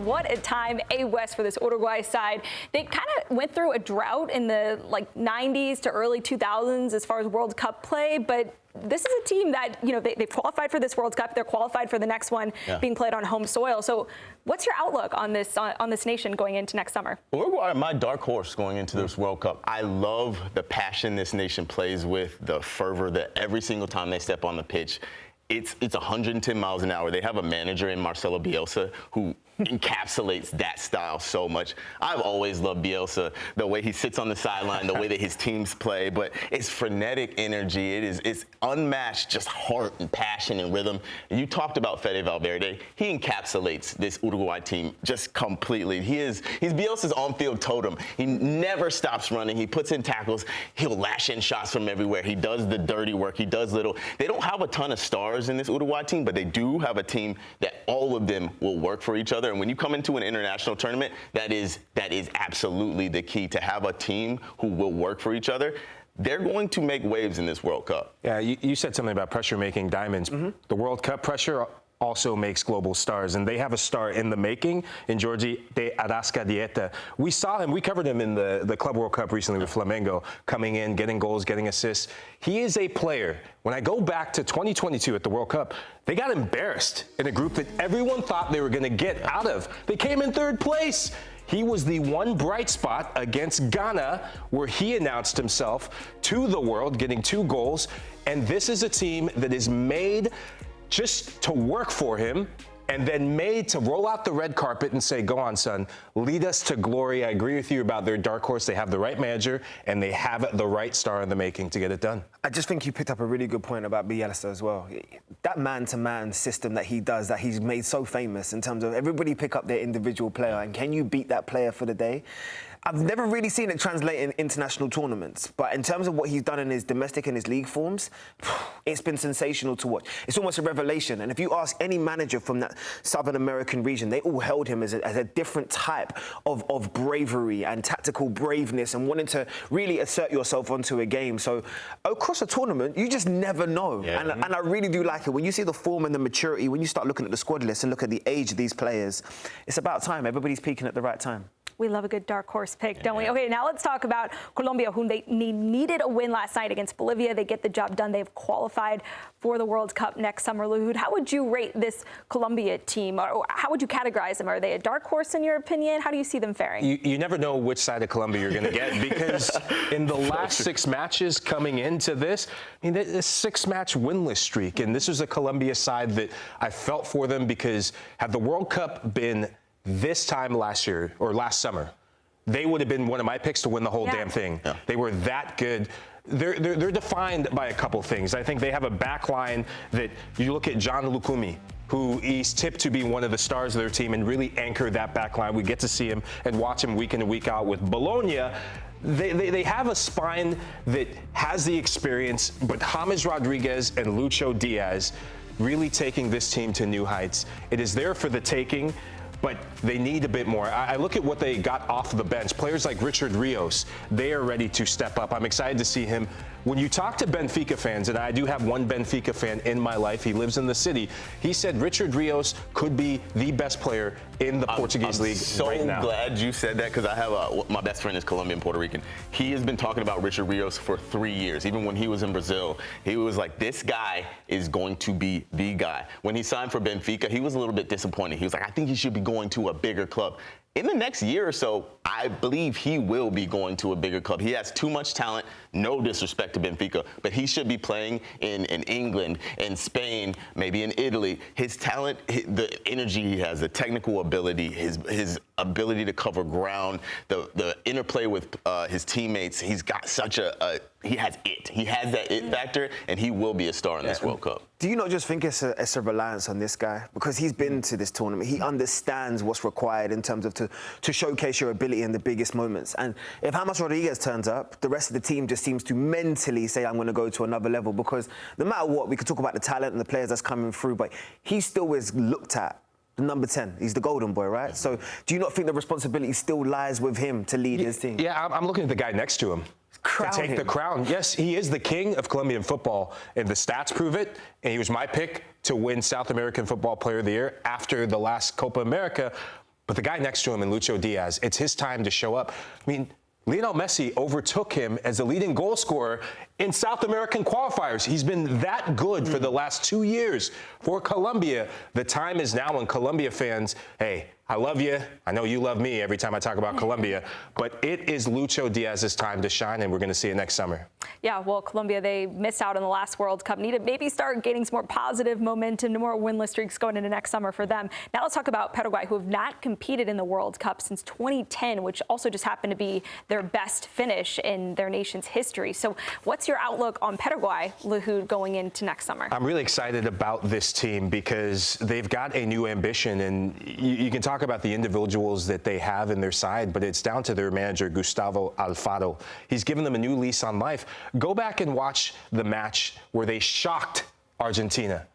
what a time A West for this Uruguay side. They kind of went through a drought in the 90s to early 2000s as far as World Cup play, but this is a team that, they've qualified for this World Cup. They're qualified for the next one being played on home soil. So what's your outlook on this nation going into next summer? Uruguay are my dark horse going into this World Cup. I love the passion this nation plays with, the fervor that every single time they step on the pitch. It's 110 miles an hour. They have a manager in Marcelo Bielsa who encapsulates that style so much. I've always loved Bielsa, the way he sits on the sideline, the way that his teams play, but it's frenetic energy. It's unmatched just heart and passion and rhythm. You talked about Fede Valverde. He encapsulates this Uruguay team just completely. He's Bielsa's on-field totem. He never stops running. He puts in tackles. He'll lash in shots from everywhere. He does the dirty work. He does little. They don't have a ton of stars in this Uruguay team, but they do have a team that all of them will work for each other. And when you come into an international tournament, that is absolutely the key, to have a team who will work for each other. They're going to make waves in this World Cup. Yeah, you said something about pressure making diamonds. The World Cup pressure also makes global stars, and they have a star in the making in Jaydee Dyer. We saw him, we covered him in the Club World Cup recently with Flamengo, coming in, getting goals, getting assists. He is a player. When I go back to 2022 at the World Cup, they got embarrassed in a group that everyone thought they were going to get out of. They came in third place. He was the one bright spot against Ghana, where he announced himself to the world, getting 2 goals. And this is a team that is made just to work for him, and then made to roll out the red carpet and say, go on, son, lead us to glory. I agree with you about their dark horse. They have the right manager, and they have the right star in the making to get it done. I just think you picked up a really good point about Bielsa as well. That man-to-man system that he does, that he's made so famous in terms of everybody pick up their individual player, and can you beat that player for the day? I've never really seen it translate in international tournaments, but in terms of what he's done in his domestic and his league forms, it's been sensational to watch. It's almost a revelation. And if you ask any manager from that Southern American region, they all held him as a different type of bravery and tactical braveness and wanting to really assert yourself onto a game. So across a tournament, you just never know. Yeah. And I really do like it. When you see the form and the maturity, when you start looking at the squad list and look at the age of these players, it's about time. Everybody's peaking at the right time. We love a good dark horse pick, don't we? Okay, now let's talk about Colombia, whom they needed a win last night against Bolivia. They get the job done. They've qualified for the World Cup next summer. Lahoud, how would you rate this Colombia team? Or how would you categorize them? Are they a dark horse in your opinion? How do you see them faring? You never know which side of Colombia you're going to get, because in the last 6 matches coming into this, I mean, this 6-match winless streak, and this is a Colombia side that I felt for them, because had the World Cup been this time last year or last summer, they would have been one of my picks to win the whole damn thing. Yeah. They were that good. They're defined by a couple things. I think they have a back line that you look at John Lukumi, who is tipped to be one of the stars of their team and really anchor that back line. We get to see him and watch him week in and week out with Bologna. They have a spine that has the experience, but James Rodriguez and Lucho Diaz really taking this team to new heights. It is there for the taking, but they need a bit more. I look at what they got off the bench. Players like Richard Rios, they are ready to step up. I'm excited to see him. When you talk to Benfica fans, and I do have one Benfica fan in my life, he lives in the city, he said Richard Rios could be the best player in the Portuguese league right now. I'm so glad you said that, because I have my best friend is Colombian Puerto Rican. He has been talking about Richard Rios for 3 years. Even when he was in Brazil, he was like, this guy is going to be the guy. When he signed for Benfica, he was a little bit disappointed. He was like, I think he should be going to a bigger club. In the next year or so, I believe he will be going to a bigger club. He has too much talent, no disrespect to Benfica, but he should be playing in England, in Spain, maybe in Italy. His talent, the energy he has, the technical ability, his ability to cover ground, the interplay with his teammates, he's got such he has it. He has that it factor, and he will be a star in this World Cup. Do you not just think it's a reliance on this guy? Because he's been to this tournament. He understands what's required in terms of to showcase your ability in the biggest moments. And if James Rodriguez turns up, the rest of the team just seems to mentally say, I'm going to go to another level. Because no matter what, we could talk about the talent and the players that's coming through, but he still is looked at the number 10. He's the golden boy, right? So do you not think the responsibility still lies with him to lead his team? Yeah, I'm looking at the guy next to him. To take the crown. Yes, he is the king of Colombian football, and the stats prove it. And he was my pick to win South American Football Player of the Year after the last Copa America. But the guy next to him, in Lucho Diaz, it's his time to show up. I mean, Lionel Messi overtook him as the leading goal scorer in South American qualifiers. He's been that good for the last 2 years for Colombia. The time is now, and Colombia fans, hey, I love you. I know you love me every time I talk about Colombia, but it is Lucho Diaz's time to shine, and we're going to see it next summer. Yeah, well, Colombia, they missed out on the last World Cup. Need to maybe start gaining some more positive momentum, more winless streaks going into next summer for them. Now let's talk about Paraguay, who have not competed in the World Cup since 2010, which also just happened to be their best finish in their nation's history. So what's your outlook on Paraguay, Lahoud, going into next summer? I'm really excited about this team because they've got a new ambition, and you can talk about the individuals that they have in their side, but it's down to their manager, Gustavo Alfaro. He's given them a new lease on life. Go back and watch the match where they shocked Argentina.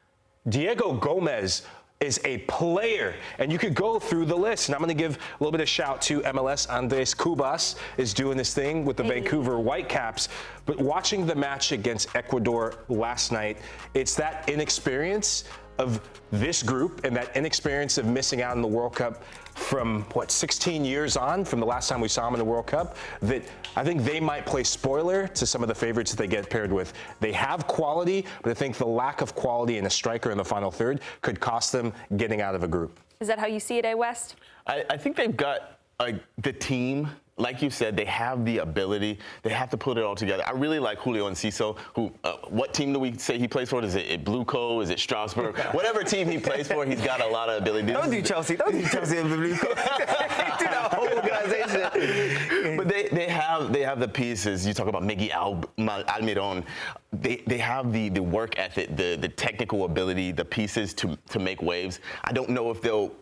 Diego Gomez is a player, and you could go through the list, and I'm going to give a little bit of shout to MLS. Andres Cubas is doing this thing with the Vancouver Whitecaps, but watching the match against Ecuador last night, it's that inexperience of this group and that inexperience of missing out on the World Cup from, 16 years on from the last time we saw them in the World Cup, that I think they might play spoiler to some of the favorites that they get paired with. They have quality, but I think the lack of quality in a striker in the final third could cost them getting out of a group. Is that how you see it, West? I think they've got the team. Like you said, they have the ability. They have to put it all together. I really like Julio Enciso, who, what team do we say he plays for? Is it Blueco? Is it Strasbourg? Whatever team he plays for, he's got a lot of ability. Don't do Chelsea. Don't do Chelsea and Blueco. Do that whole organization. But they have the pieces. You talk about Miguel Almiron. They have the work ethic, the technical ability, the pieces to make waves. I don't know if they'll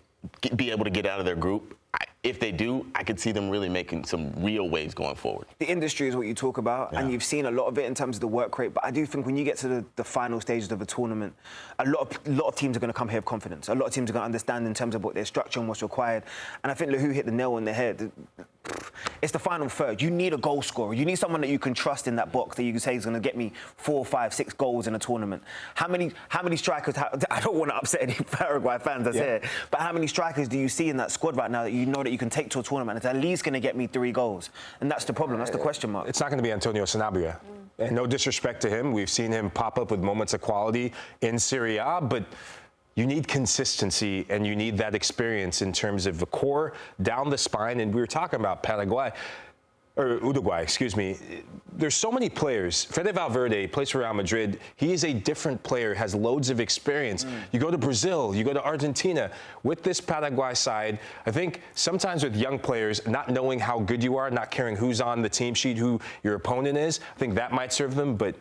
be able to get out of their group. If they do, I could see them really making some real waves going forward. The industry is what you talk about, and you've seen a lot of it in terms of the work rate. But I do think when you get to the final stages of a tournament, a lot of teams are going to come here with confidence. A lot of teams are going to understand in terms of what their structure and what's required. And I think Lahoud hit the nail on the head. It's the final third. You need a goal scorer. You need someone that you can trust in that box that you can say is going to get me 4, 5, 6 goals in a tournament. How many strikers? I don't want to upset any Paraguay fans that's here, but how many strikers do you see in that squad right now that you know that you can take to a tournament? It's at least going to get me 3 goals, and that's the problem. That's the question mark. It's not going to be Antonio Sanabria. And no disrespect to him, we've seen him pop up with moments of quality in Serie A, but you need consistency and you need that experience in terms of the core down the spine. And we were talking about Uruguay, excuse me. There's so many players. Fede Valverde plays for Real Madrid. He is a different player, has loads of experience. You go to Brazil, you go to Argentina. With this Paraguay side, I think sometimes with young players, not knowing how good you are, not caring who's on the team sheet, who your opponent is, I think that might serve them. But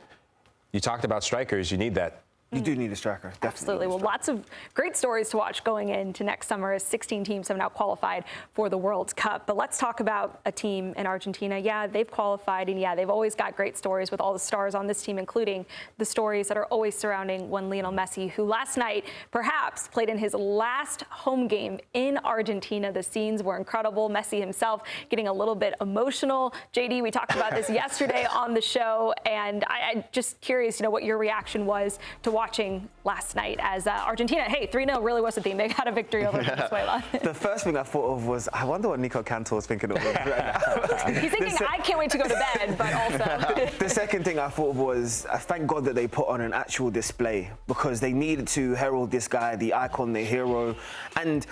you talked about strikers, you need that. You do need a striker, definitely. Absolutely. Well, lots of great stories to watch going into next summer as 16 teams have now qualified for the World Cup. But let's talk about a team in Argentina. Yeah, they've qualified, and yeah, they've always got great stories with all the stars on this team, including the stories that are always surrounding one Lionel Messi, who last night perhaps played in his last home game in Argentina. The scenes were incredible. Messi himself getting a little bit emotional. Jaydee, we talked about this yesterday on the show, and I'm just curious, what your reaction was to watching last night as Argentina, hey, 3-0 really was the theme. They got a victory over Venezuela. The first thing I thought of was, I wonder what Nico Cantor's thinking of right now. He's thinking, I can't wait to go to bed, but also. The second thing I thought of was, thank God that they put on an actual display, because they needed to herald this guy, the icon, the hero. And,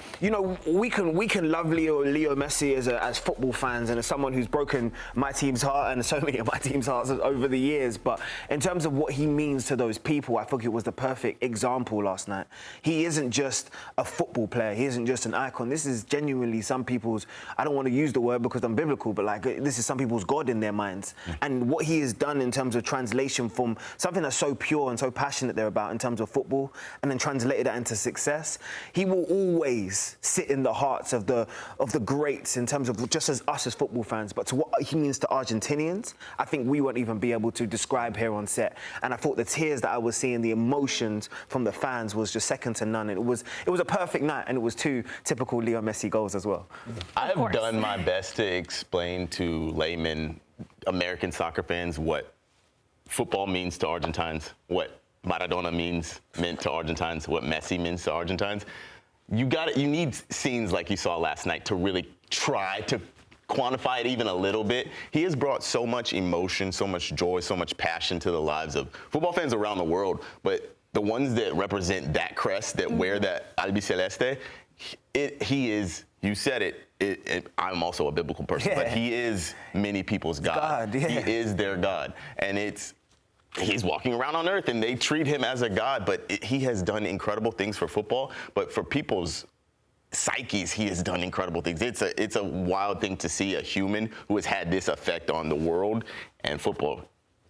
we can love Leo Messi as football fans and as someone who's broken my team's heart and so many of my team's hearts over the years. But in terms of what he means to those people, I think it was the perfect example last night. He isn't just a football player. He isn't just an icon. This is genuinely some people's, I don't want to use the word because I'm biblical, but this is some people's God in their minds. And what he has done in terms of translation from something that's so pure and so passionate they're about in terms of football, and then translated that into success, he will always sit in the hearts of the greats in terms of just as us as football fans, but to what he means to Argentinians, I think we won't even be able to describe here on set. And I thought the tears that I was seeing, the emotions from the fans was just second to none. And it was a perfect night, and it was 2 typical Leo Messi goals as well. I have done my best to explain to laymen, American soccer fans, what football means to Argentines, what Maradona meant to Argentines, what Messi means to Argentines. you need scenes like you saw last night to really try to quantify it even a little bit. He has brought so much emotion, so much joy, so much passion to the lives of football fans around the world. But the ones that represent that crest, that wear that albiceleste, he is, you said it, I'm also a biblical person, but he is many people's God. He is their God. And he's walking around on earth and they treat him as a God, but he has done incredible things for football. But for people's psyches, he has done incredible things. It's a wild thing to see a human who has had this effect on the world and football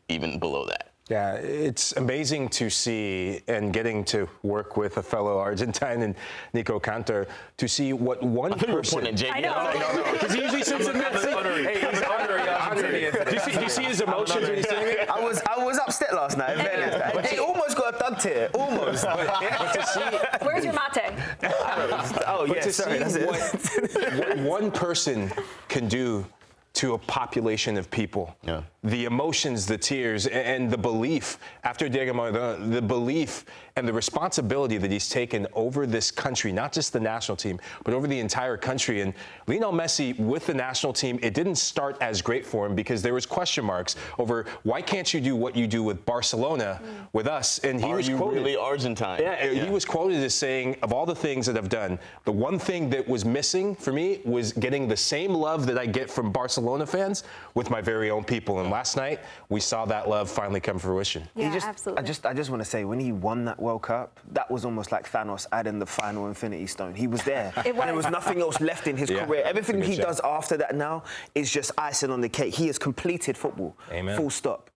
even below that. Yeah, it's amazing to see, and getting to work with a fellow Argentine, Nico Cantor, to see what one person. I know. Because he usually sits in that seat. Hey, he's honorary Argentinian. Do you see his emotions when he's saying it? I was upset last night. He almost got a thug tear. Almost. But to see, Where's your mate? Oh, yeah, sorry. That's what one person can do to a population of people. Yeah. The emotions, the tears, and the belief after Diego Maradona, the belief and the responsibility that he's taken over this country, not just the national team, but over the entire country. And Lionel Messi with the national team, it didn't start as great for him because there was question marks over why can't you do what you do with Barcelona with us? And he was quoted, really Argentine? Yeah, he was quoted as saying, of all the things that I've done, the one thing that was missing for me was getting the same love that I get from Barcelona fans with my very own people. And last night, we saw that love finally come to fruition. Yeah, absolutely. I just want to say, when he won that World Cup, that was almost like Thanos adding the final Infinity Stone. He was there. And there was nothing else left in his career. Everything he does after that now is just icing on the cake. He has completed football. Amen. Full stop.